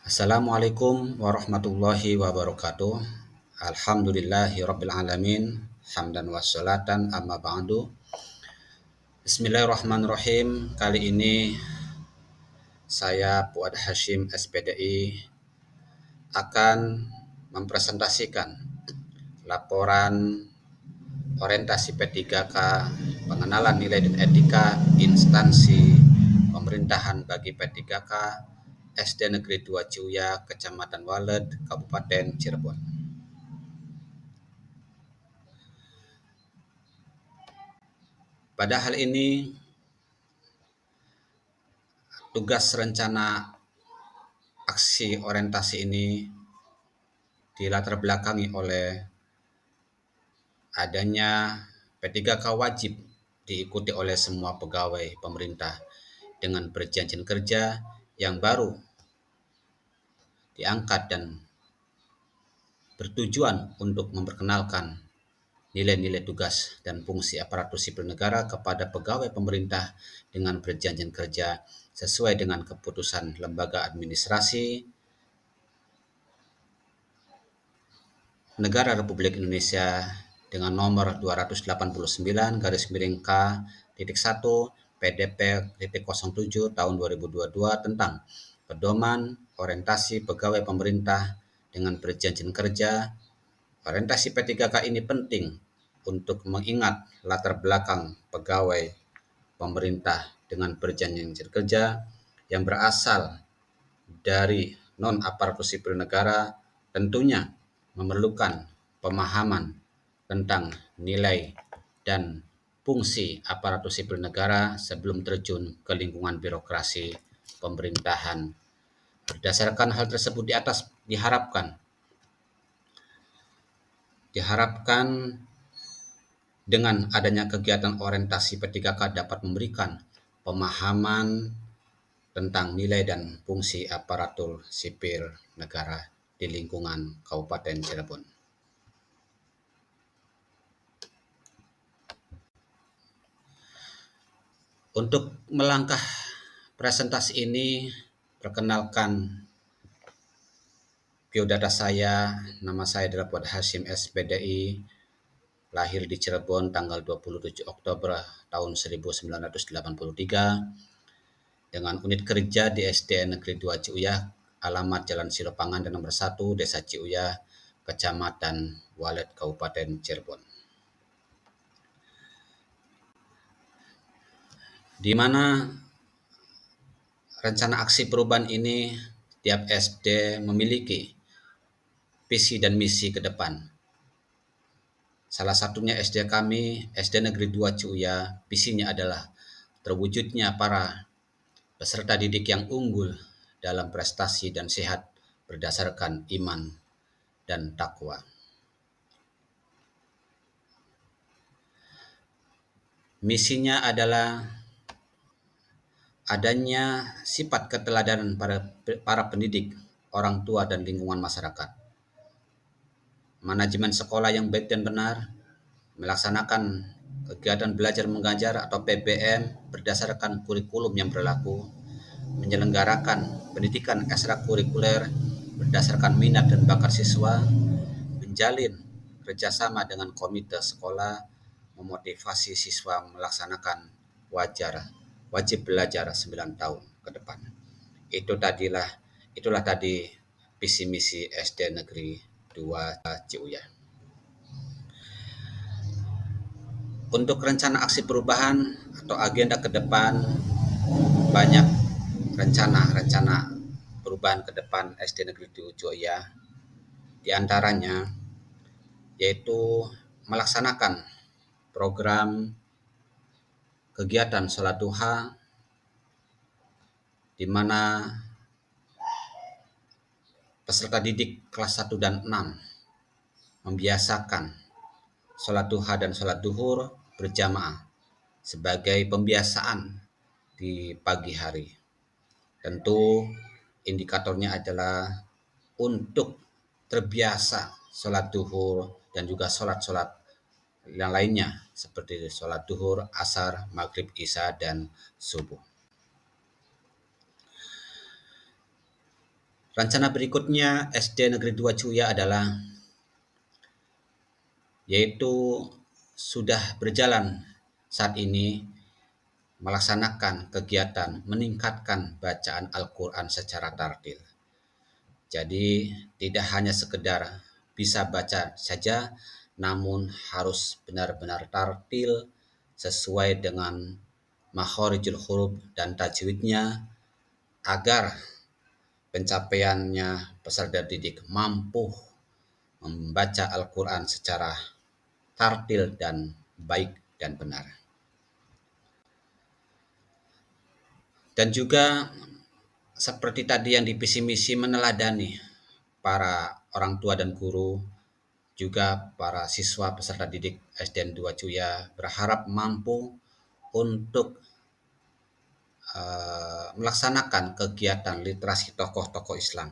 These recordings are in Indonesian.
Assalamualaikum warahmatullahi wabarakatuh. Alhamdulillahi rabbil alamin. Hamdan wassalatan amma ba'du. Bismillahirrahmanirrahim. Kali ini saya Fuad Hashim SPDI akan mempresentasikan laporan orientasi P3K, pengenalan nilai dan etika instansi pemerintahan bagi P3K SD Negeri 2 Ciuya, Kecamatan Walet, Kabupaten Cirebon. Pada hal ini, tugas rencana aksi orientasi ini dilatar belakangi oleh adanya P3K wajib diikuti oleh semua pegawai pemerintah dengan perjanjian kerja yang baru diangkat dan bertujuan untuk memperkenalkan nilai-nilai tugas dan fungsi aparatur sipil negara kepada pegawai pemerintah dengan perjanjian kerja sesuai dengan keputusan Lembaga Administrasi Negara Republik Indonesia dengan nomor 289 garis miring K.1 PDP.07 tahun 2022 tentang pedoman orientasi pegawai pemerintah dengan perjanjian kerja. Orientasi P3K ini penting untuk mengingat latar belakang pegawai pemerintah dengan perjanjian kerja yang berasal dari non-aparatur sipil negara tentunya memerlukan pemahaman tentang nilai dan fungsi aparatur sipil negara sebelum terjun ke lingkungan birokrasi pemerintahan. Berdasarkan hal tersebut di atas diharapkan dengan adanya kegiatan orientasi P3K dapat memberikan pemahaman tentang nilai dan fungsi aparatur sipil negara di lingkungan Kabupaten Cirebon. Untuk melangkah presentasi ini, perkenalkan biodata saya. Nama saya adalah Fuad Hashim SPDI, lahir di Cirebon tanggal 27 Oktober tahun 1983, dengan unit kerja di SD Negeri 2 Ciuya, alamat Jalan Silopangan dan nomor 1, Desa Ciuya, Kecamatan Walet, Kabupaten Cirebon. Di mana rencana aksi perubahan ini tiap SD memiliki visi dan misi ke depan. Salah satunya SD kami, SD Negeri 2 Ciuya, visinya adalah terwujudnya para peserta didik yang unggul dalam prestasi dan sehat berdasarkan iman dan takwa. Misinya adalah adanya sifat keteladanan para pendidik, orang tua, dan lingkungan masyarakat. Manajemen sekolah yang baik dan benar, melaksanakan kegiatan belajar mengajar atau PBM berdasarkan kurikulum yang berlaku, menyelenggarakan pendidikan ekstrakurikuler berdasarkan minat dan bakat siswa, menjalin kerjasama dengan komite sekolah, memotivasi siswa melaksanakan wajib belajar 9 tahun ke depan. Itulah tadi visi misi SD Negeri 2 Ciuya. Untuk rencana aksi perubahan atau agenda ke depan, banyak rencana perubahan ke depan SD Negeri 2 Ciuya. Di antaranya yaitu melaksanakan program kegiatan sholat duha, di mana peserta didik kelas 1 dan 6 membiasakan sholat duha dan sholat duhur berjamaah sebagai pembiasaan di pagi hari. Tentu indikatornya adalah untuk terbiasa sholat duhur dan juga sholat-sholat yang lainnya seperti sholat duhur, asar, maghrib, isya, dan subuh. Rencana berikutnya SD Negeri 2 Cuya adalah yaitu sudah berjalan saat ini melaksanakan kegiatan meningkatkan bacaan Al-Quran secara tartil. Jadi tidak hanya sekedar bisa baca saja, namun harus benar-benar tartil sesuai dengan makhorijul huruf dan tajwidnya agar pencapaiannya peserta didik mampu membaca Al-Quran secara tartil dan baik dan benar. Dan juga seperti tadi yang di visi misi meneladani para orang tua dan guru, juga para siswa peserta didik SDN 2 Cuya berharap mampu untuk melaksanakan kegiatan literasi tokoh-tokoh Islam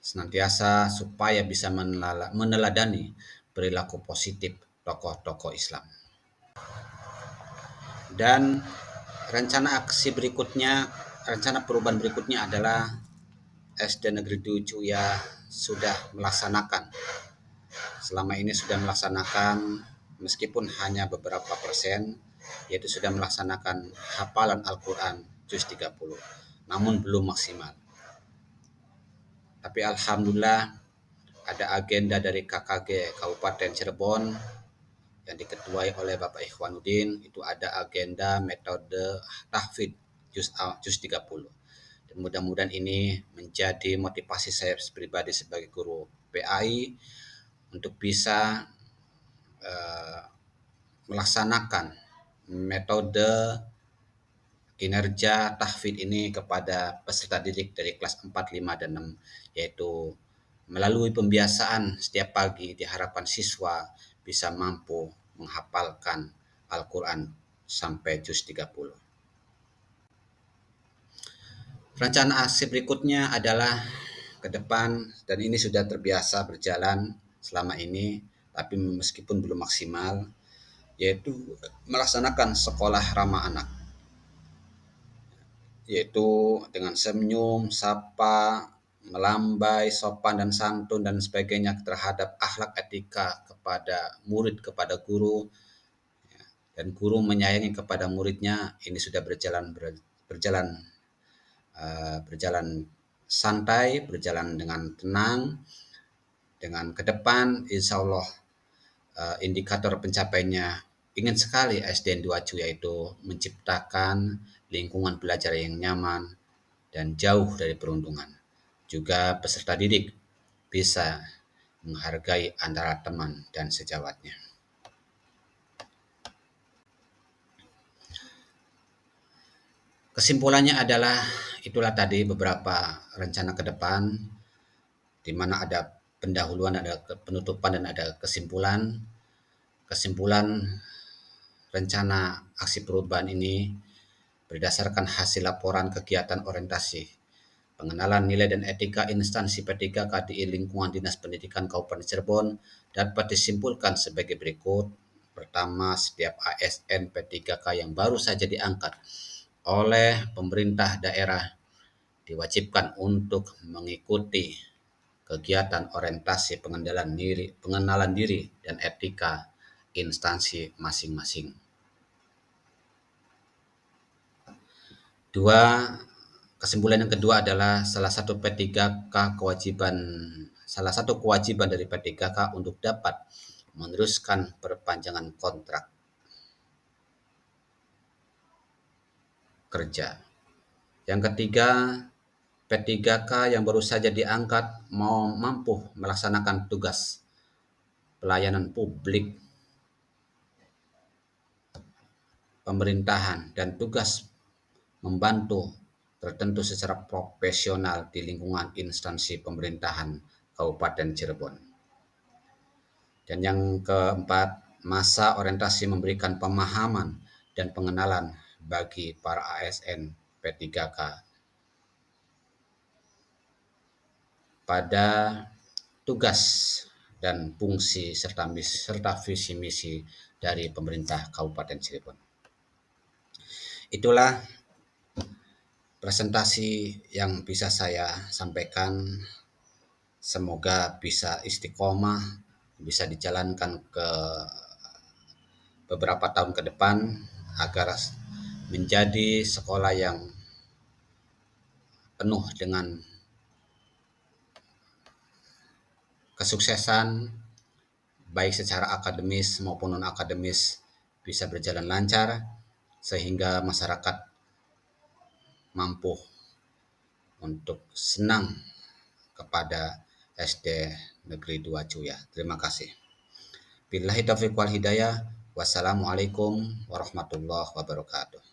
senantiasa supaya bisa meneladani perilaku positif tokoh-tokoh Islam. Dan rencana aksi berikutnya, rencana perubahan berikutnya adalah SD Negeri 2 Cuya sudah melaksanakan, selama ini sudah melaksanakan meskipun hanya beberapa persen, yaitu sudah melaksanakan hafalan Al-Quran juz 30, namun belum maksimal. Tapi alhamdulillah ada agenda dari KKG Kabupaten Cirebon yang diketuai oleh Bapak Ikhwanuddin, itu ada agenda metode tahfidz juz 30. Dan mudah-mudahan ini menjadi motivasi saya pribadi sebagai guru PAI untuk bisa melaksanakan metode kinerja tahfidz ini kepada peserta didik dari kelas 4, 5, dan 6, yaitu melalui pembiasaan setiap pagi diharapkan siswa bisa mampu menghafalkan Al-Quran sampai juz 30. Rencana aksi berikutnya adalah ke depan, dan ini sudah terbiasa berjalan selama ini, tapi meskipun belum maksimal, yaitu melaksanakan sekolah ramah anak, yaitu dengan senyum, sapa, melambai, sopan dan santun dan sebagainya terhadap akhlak etika kepada murid, kepada guru, dan guru menyayangi kepada muridnya. Ini sudah berjalan santai, berjalan dengan tenang. Dengan ke depan insya Allah indikator pencapaiannya ingin sekali SDN 2 Cuya itu menciptakan lingkungan belajar yang nyaman dan jauh dari perundungan. Juga peserta didik bisa menghargai antara teman dan sejawatnya. Kesimpulannya adalah itulah tadi beberapa rencana ke depan, di mana ada pendahuluan, ada penutupan, dan ada kesimpulan. Kesimpulan rencana aksi perubahan ini berdasarkan hasil laporan kegiatan orientasi pengenalan nilai dan etika instansi P3K di lingkungan Dinas Pendidikan Kabupaten Cirebon dapat disimpulkan sebagai berikut. Pertama, setiap ASN P3K yang baru saja diangkat oleh pemerintah daerah diwajibkan untuk mengikuti kegiatan orientasi pengenalan diri dan etika instansi masing-masing. Kesimpulan yang kedua adalah salah satu kewajiban dari P3K untuk dapat meneruskan perpanjangan kontrak kerja. Yang ketiga, P3K yang baru saja diangkat mau mampu melaksanakan tugas pelayanan publik pemerintahan dan tugas membantu tertentu secara profesional di lingkungan instansi pemerintahan Kabupaten Cirebon. Dan yang keempat, masa orientasi memberikan pemahaman dan pengenalan bagi para ASN P3K pada tugas dan fungsi serta visi misi dari pemerintah Kabupaten Cirebon. Itulah presentasi yang bisa saya sampaikan semoga bisa istiqomah, bisa dijalankan ke beberapa tahun ke depan agar menjadi sekolah yang penuh dengan kesuksesan baik secara akademis maupun non-akademis bisa berjalan lancar sehingga masyarakat mampu untuk senang kepada SD Negeri 2 Cuya. Terima kasih. Billahi taufiq wal hidayah. Wassalamualaikum warahmatullahi wabarakatuh.